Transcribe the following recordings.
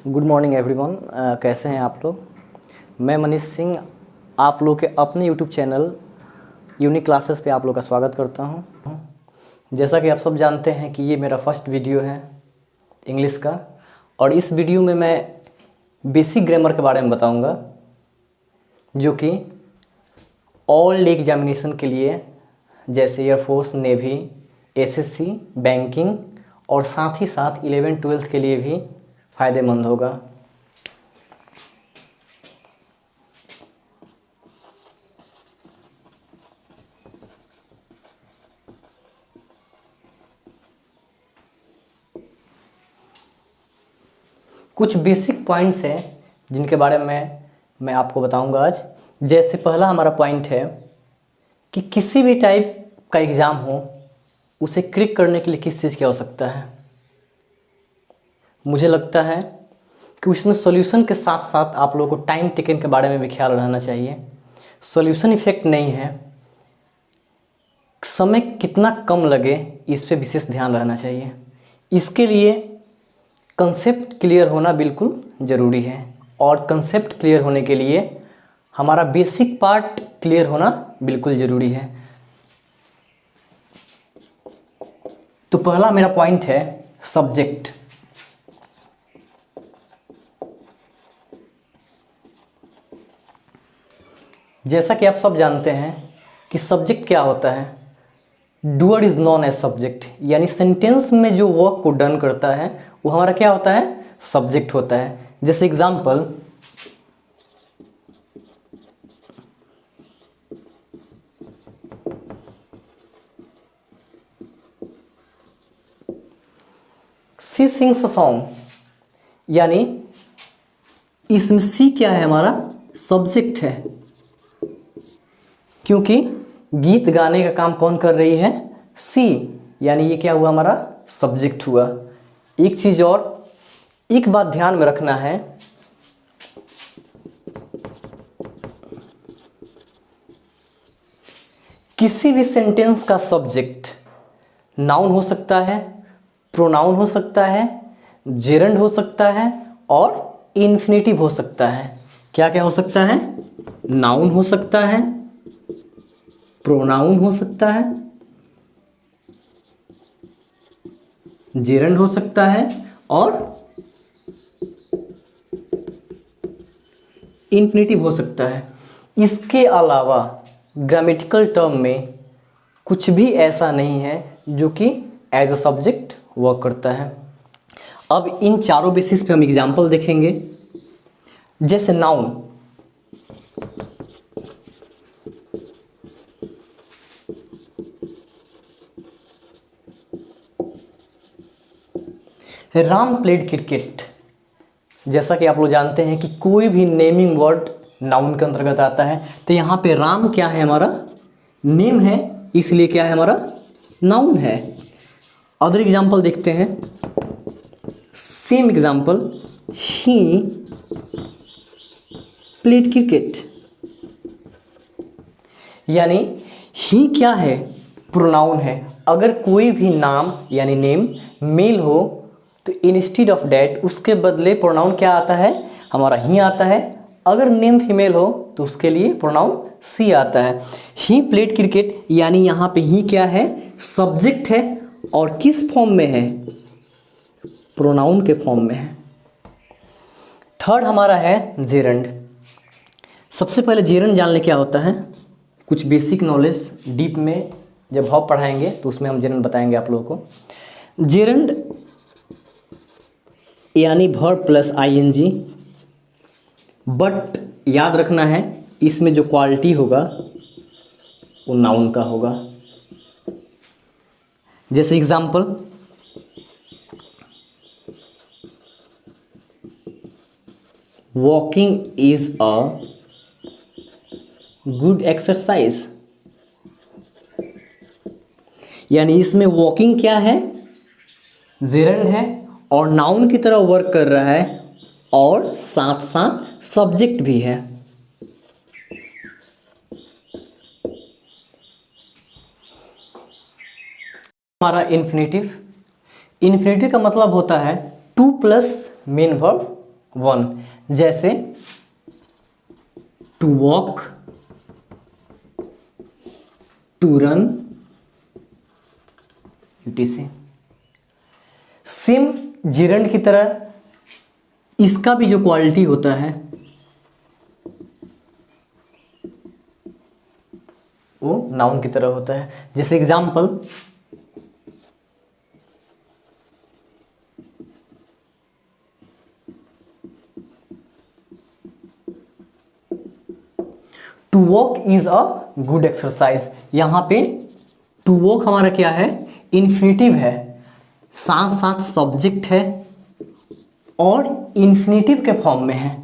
Good morning everyone. कैसे हैं आप लोग। मैं मनीष सिंह आप लोग के अपने यूट्यूब चैनल यूनिक क्लासेस पे आप लोग का स्वागत करता हूं। जैसा कि आप सब जानते हैं कि ये मेरा फर्स्ट वीडियो है इंग्लिश का, और इस वीडियो में मैं बेसिक ग्रामर के बारे में बताऊंगा जो कि ऑल एग्जामिनेशन के लिए, जैसे एयरफोर्स, नेवी, एसएससी, बैंकिंग और साथ ही साथ 11th-12th के लिए भी फ़ायदेमंद होगा। कुछ बेसिक पॉइंट्स हैं जिनके बारे में मैं आपको बताऊंगा आज। जैसे पहला हमारा पॉइंट है कि किसी भी टाइप का एग्ज़ाम हो उसे क्लिक करने के लिए किस चीज़ की आवश्यकता है। मुझे लगता है कि उसमें सॉल्यूशन के साथ साथ आप लोगों को टाइम टेकन के बारे में भी ख्याल रहना चाहिए। सॉल्यूशन इफेक्ट नहीं है, समय कितना कम लगे इस पे विशेष ध्यान रहना चाहिए। इसके लिए कंसेप्ट क्लियर होना बिल्कुल ज़रूरी है, और कंसेप्ट क्लियर होने के लिए हमारा बेसिक पार्ट क्लियर होना बिल्कुल ज़रूरी है। तो पहला मेरा पॉइंट है सब्जेक्ट। जैसा कि आप सब जानते हैं कि सब्जेक्ट क्या होता है। Doer is known as subject, यानी सेंटेंस में जो वर्क को डन करता है वो हमारा क्या होता है, सब्जेक्ट होता है। जैसे example, she sings a song, यानी इसमें सी क्या है, हमारा सब्जेक्ट है, क्योंकि गीत गाने का काम कौन कर रही है, सी, यानी ये क्या हुआ, हमारा सब्जेक्ट हुआ। एक चीज और, एक बात ध्यान में रखना है, किसी भी सेंटेंस का सब्जेक्ट नाउन हो सकता है, प्रोनाउन हो सकता है, जेरंड हो सकता है और इन्फिनेटिव हो सकता है। क्या क्या हो सकता है, नाउन हो सकता है, प्रोनाउन हो सकता है, जेरंड हो सकता है और इन्फिनेटिव हो सकता है। इसके अलावा ग्रामेटिकल टर्म में कुछ भी ऐसा नहीं है जो कि एज अ सब्जेक्ट वर्क करता है। अब इन चारों बेसिस पे हम एग्जांपल देखेंगे। जैसे नाउन, राम प्लेड क्रिकेट। जैसा कि आप लोग जानते हैं कि कोई भी नेमिंग वर्ड नाउन के अंतर्गत आता है, तो यहाँ पे राम क्या है, हमारा नेम है, इसलिए क्या है, हमारा नाउन है। अदर एग्जांपल देखते हैं। Same example, he played cricket, यानी ही क्या है, प्रोनाउन है। अगर कोई भी नाम यानी नेम मेल हो तो इंस्टेड ऑफ डैट उसके बदले प्रोनाउन क्या आता है, हमारा ही आता है। अगर नेम फीमेल हो तो उसके लिए प्रोनाउन सी आता है। ही प्लेड क्रिकेट, यानी यहाँ पे ही क्या है, सब्जेक्ट है, और किस फॉर्म में है, प्रोनाउन के फॉर्म में है। थर्ड हमारा है जेरंड। सबसे पहले जेरंड जान ले क्या होता है। कुछ बेसिक नॉलेज डीप में जब वर्ब पढ़ाएंगे तो उसमें हम जेरंड बताएंगे आप लोगों को। जेरंड यानी वर्ब प्लस आईएनजी, बट याद रखना है इसमें जो क्वालिटी होगा वो नाउन का होगा। जैसे example, walking is a good exercise, यानी इसमें वॉकिंग क्या है, जेरंड है और नाउन की तरह वर्क कर रहा है, और साथ साथ सब्जेक्ट भी है। हमारा इन्फिनेटिव, इन्फिनेटिव का मतलब होता है to plus main verb one, जैसे to walk, to run, etc. Same gerund की तरह इसका भी जो क्वालिटी होता है वो नाउन की तरह होता है। जैसे example, to walk is a good exercise. यहां पे टू वॉक हमारा क्या है, इन्फिनिटिव है, साथ साथ सब्जेक्ट है और इन्फिनिटिव के फॉर्म में है।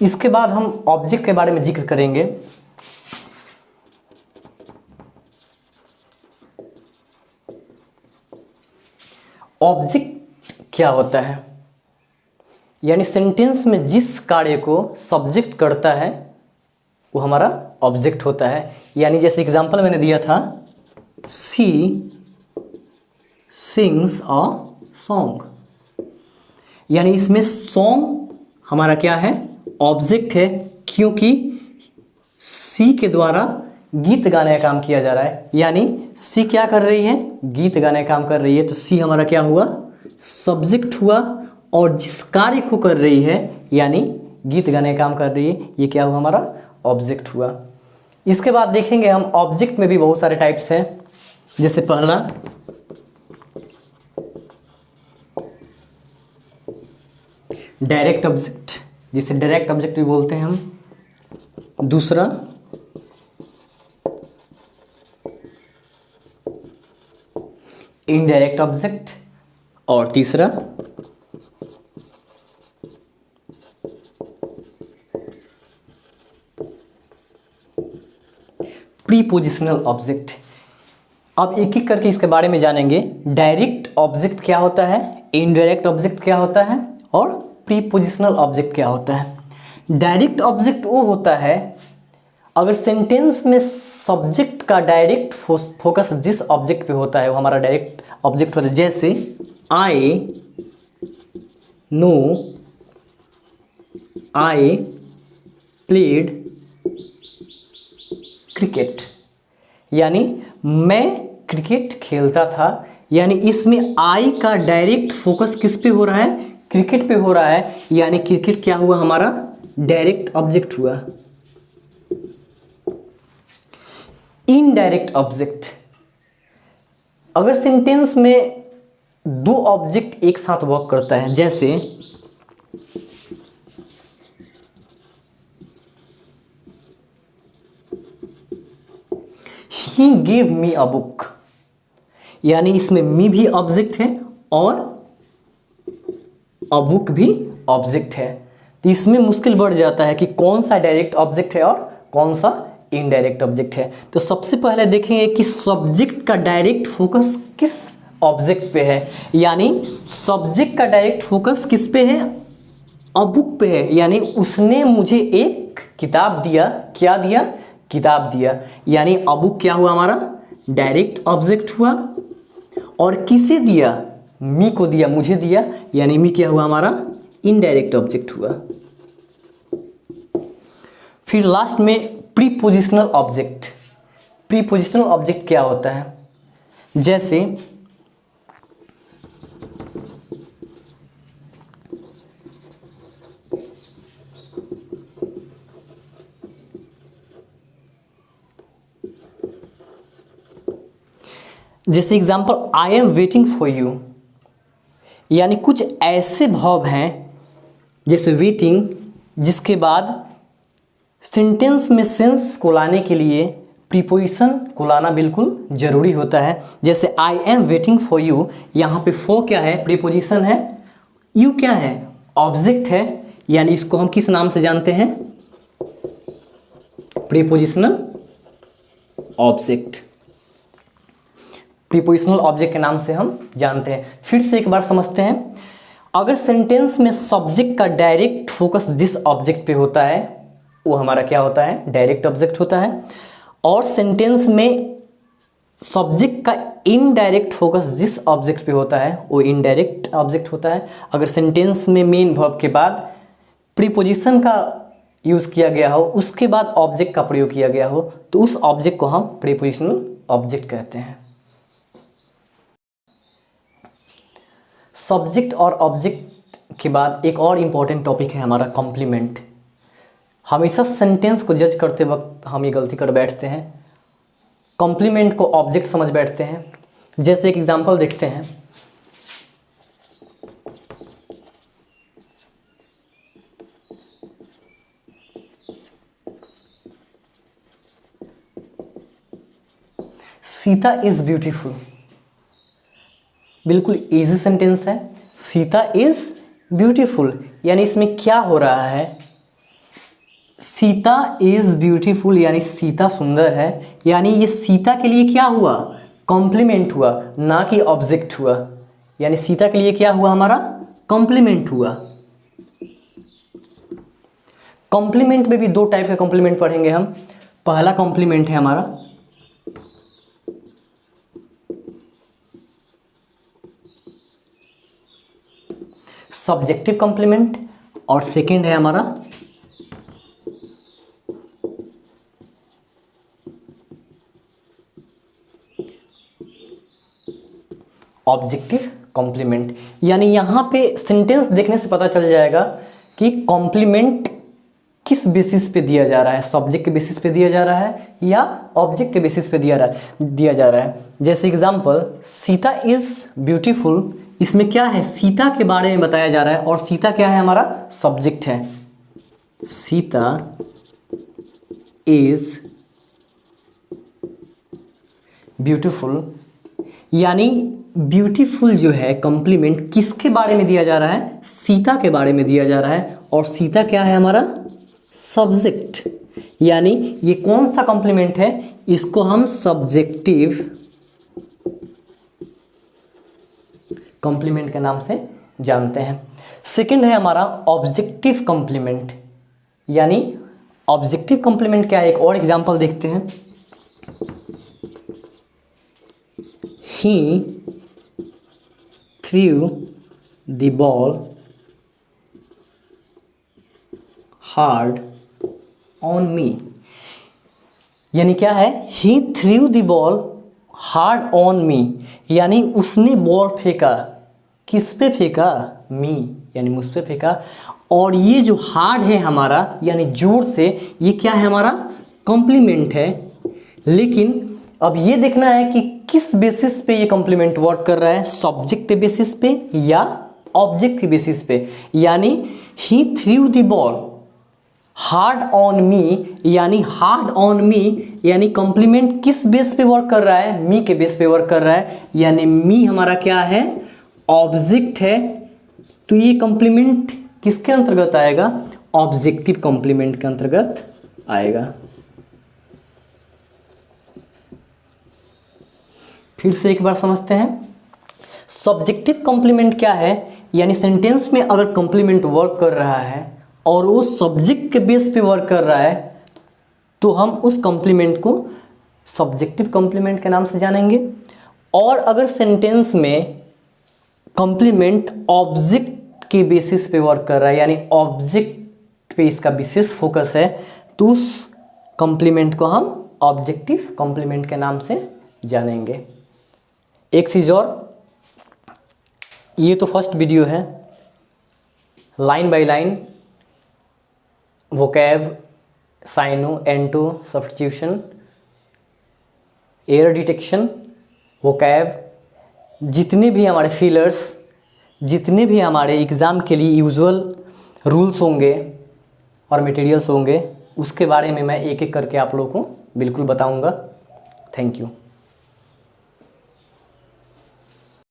इसके बाद हम ऑब्जेक्ट के बारे में जिक्र करेंगे। ऑब्जेक्ट क्या होता है, यानी सेंटेंस में जिस कार्य को सब्जेक्ट करता है वो हमारा ऑब्जेक्ट होता है। यानी जैसे एग्जांपल मैंने दिया था, सी सिंग्स अ सॉन्ग, यानी इसमें सॉन्ग हमारा क्या है, ऑब्जेक्ट है, क्योंकि सी के द्वारा गीत गाने का काम किया जा रहा है। यानी सी क्या कर रही है, गीत गाने का काम कर रही है, तो सी हमारा क्या हुआ, सब्जेक्ट हुआ, और जिस कार्य को कर रही है यानी गीत गाने का काम कर रही है, ये क्या हुआ, हमारा ऑब्जेक्ट हुआ। इसके बाद देखेंगे हम ऑब्जेक्ट में भी बहुत सारे टाइप्स हैं। जैसे पहला डायरेक्ट ऑब्जेक्ट, जिसे डायरेक्ट ऑब्जेक्ट भी बोलते हैं हम। दूसरा इनडायरेक्ट ऑब्जेक्ट, और तीसरा प्रीपोजिशनल ऑब्जेक्ट। अब एक एक करके इसके बारे में जानेंगे। डायरेक्ट ऑब्जेक्ट क्या होता है, इनडायरेक्ट ऑब्जेक्ट क्या होता है, और प्रीपोजिशनल ऑब्जेक्ट क्या होता है। डायरेक्ट ऑब्जेक्ट वो होता है अगर सेंटेंस में सब्जेक्ट का डायरेक्ट फोकस जिस ऑब्जेक्ट पे होता है वो हमारा डायरेक्ट ऑब्जेक्ट होता है। जैसे I know I played cricket, यानी मैं क्रिकेट खेलता था। यानी इसमें आई का डायरेक्ट फोकस किस पे हो रहा है, क्रिकेट पे हो रहा है, यानी क्रिकेट क्या हुआ, हमारा डायरेक्ट ऑब्जेक्ट हुआ। इनडायरेक्ट ऑब्जेक्ट, अगर सेंटेंस में दो ऑब्जेक्ट एक साथ वर्क करता है, जैसे He gave me a book, यानी इसमें मी भी ऑब्जेक्ट है और अ बुक भी ऑब्जेक्ट है। तो इसमें मुश्किल बढ़ जाता है कि कौन सा डायरेक्ट ऑब्जेक्ट है और कौन सा इनडायरेक्ट ऑब्जेक्ट है। तो सबसे पहले देखेंगे कि सब्जेक्ट का डायरेक्ट फोकस किस ऑब्जेक्ट पे है। यानी सब्जेक्ट का डायरेक्ट फोकस किस पे है, अ बुक पे है, यानी उसने मुझे एक किताब दिया। क्या दिया, किताब दिया। यानी अ बुक क्या हुआ, हमारा डायरेक्ट ऑब्जेक्ट हुआ। और किसे दिया, मी को दिया, मुझे दिया, यानी मी क्या हुआ, हमारा इनडायरेक्ट ऑब्जेक्ट हुआ। फिर लास्ट में प्रीपोजिशनल ऑब्जेक्ट। प्रीपोजिशनल ऑब्जेक्ट क्या होता है, जैसे example, I am waiting for you, यानी कुछ ऐसे भाव हैं जैसे वेटिंग, जिसके बाद सेंटेंस में सेंस को लाने के लिए प्रीपोजिशन को लाना बिल्कुल जरूरी होता है। जैसे I am waiting for you, यहाँ पे फॉर क्या है, प्रीपोजिशन है, यू क्या है, ऑब्जेक्ट है, यानी इसको हम किस नाम से जानते हैं, प्रीपोजिशनल ऑब्जेक्ट। प्रीपोजिशनल ऑब्जेक्ट के नाम से हम जानते हैं। फिर से एक बार समझते हैं, अगर सेंटेंस में सब्जेक्ट का डायरेक्ट फोकस जिस ऑब्जेक्ट पे होता है वो हमारा क्या होता है, डायरेक्ट ऑब्जेक्ट होता है। और सेंटेंस में सब्जेक्ट का इनडायरेक्ट फोकस जिस ऑब्जेक्ट पे होता है वो इनडायरेक्ट ऑब्जेक्ट होता है। अगर सेंटेंस में मेन वर्ब के बाद प्रीपोजिशन का यूज़ किया गया हो, उसके बाद ऑब्जेक्ट का प्रयोग किया गया हो, तो उस ऑब्जेक्ट को हम प्रीपोजिशनल ऑब्जेक्ट कहते हैं। सब्जेक्ट और ऑब्जेक्ट के बाद एक और इम्पॉर्टेंट टॉपिक है हमारा कॉम्प्लीमेंट। हमेशा सेंटेंस को जज करते वक्त हम ये गलती कर बैठते हैं, कॉम्प्लीमेंट को ऑब्जेक्ट समझ बैठते हैं। जैसे एक एग्जांपल देखते हैं, सीता इज ब्यूटीफुल। बिल्कुल इजी सेंटेंस है, सीता इज ब्यूटीफुल, यानी इसमें क्या हो रहा है, सीता इज ब्यूटीफुल यानी सीता सुंदर है, यानी ये सीता के लिए क्या हुआ, कॉम्प्लीमेंट हुआ, ना कि ऑब्जेक्ट हुआ। यानी सीता के लिए क्या हुआ, हमारा कॉम्प्लीमेंट हुआ। कॉम्प्लीमेंट में भी दो टाइप के कॉम्प्लीमेंट पढ़ेंगे हम। पहला कॉम्प्लीमेंट है हमारा सब्जेक्टिव कॉम्प्लीमेंट और सेकंड है हमारा ऑब्जेक्टिव कॉम्प्लीमेंट। यानी यहां पे सेंटेंस देखने से पता चल जाएगा कि कॉम्प्लीमेंट किस बेसिस पे दिया जा रहा है, सब्जेक्ट के बेसिस पे दिया जा रहा है या ऑब्जेक्ट के बेसिस पे दिया जा रहा है। जैसे एग्जांपल, सीता इज ब्यूटीफुल, इसमें क्या है, सीता के बारे में बताया जा रहा है और सीता क्या है, हमारा सब्जेक्ट है। सीता इज ब्यूटीफुल, यानी ब्यूटीफुल जो है कॉम्प्लीमेंट किसके बारे में दिया जा रहा है, सीता के बारे में दिया जा रहा है और सीता क्या है, हमारा सब्जेक्ट। यानी ये कौन सा कॉम्प्लीमेंट है, इसको हम सब्जेक्टिव कॉम्प्लीमेंट के नाम से जानते हैं। सेकंड है हमारा ऑब्जेक्टिव कॉम्प्लीमेंट। यानी ऑब्जेक्टिव कॉम्प्लीमेंट क्या है, एक और एग्जांपल देखते हैं। He threw the ball hard on me। यानी क्या है, he threw the ball hard on me, यानी उसने बॉल फेंका, किस पे फेंका, मी यानी मुझ पे फेंका। और ये जो हार्ड है हमारा यानी जोर से, ये क्या है, हमारा कॉम्प्लीमेंट है। लेकिन अब ये देखना है कि किस बेसिस पे ये कॉम्प्लीमेंट वर्क कर रहा है, सब्जेक्ट के बेसिस पे या ऑब्जेक्ट के बेसिस पे। यानी he threw the ball hard on me, यानी हार्ड ऑन मी यानी कॉम्प्लीमेंट किस बेस पे वर्क कर रहा है, मी के बेस पे वर्क कर रहा है। यानी मी हमारा क्या है, ऑब्जेक्ट है, तो ये कॉम्प्लीमेंट किसके अंतर्गत आएगा, ऑब्जेक्टिव कॉम्प्लीमेंट के अंतर्गत आएगा। फिर से एक बार समझते हैं, सब्जेक्टिव कॉम्प्लीमेंट क्या है, यानी सेंटेंस में अगर कॉम्प्लीमेंट वर्क कर रहा है और वो सब्जेक्ट के बेस पे वर्क कर रहा है, तो हम उस कॉम्प्लीमेंट को सब्जेक्टिव कॉम्प्लीमेंट के नाम से जानेंगे। और अगर सेंटेंस में कॉम्प्लीमेंट ऑब्जेक्ट के बेसिस पे वर्क कर रहा है, यानी ऑब्जेक्ट पे इसका विशेष फोकस है, तो उस कॉम्प्लीमेंट को हम ऑब्जेक्टिव कॉम्प्लीमेंट के नाम से जानेंगे। एक चीज़ और, ये तो फर्स्ट वीडियो है, line by line vocab, syno, anto, substitution, error detection, vocab, जितने भी हमारे फिलर्स, जितने भी हमारे एग्ज़ाम के लिए यूजुअल रूल्स होंगे और मटेरियल्स होंगे, उसके बारे में मैं एक एक करके आप लोगों को बिल्कुल बताऊंगा। Thank you.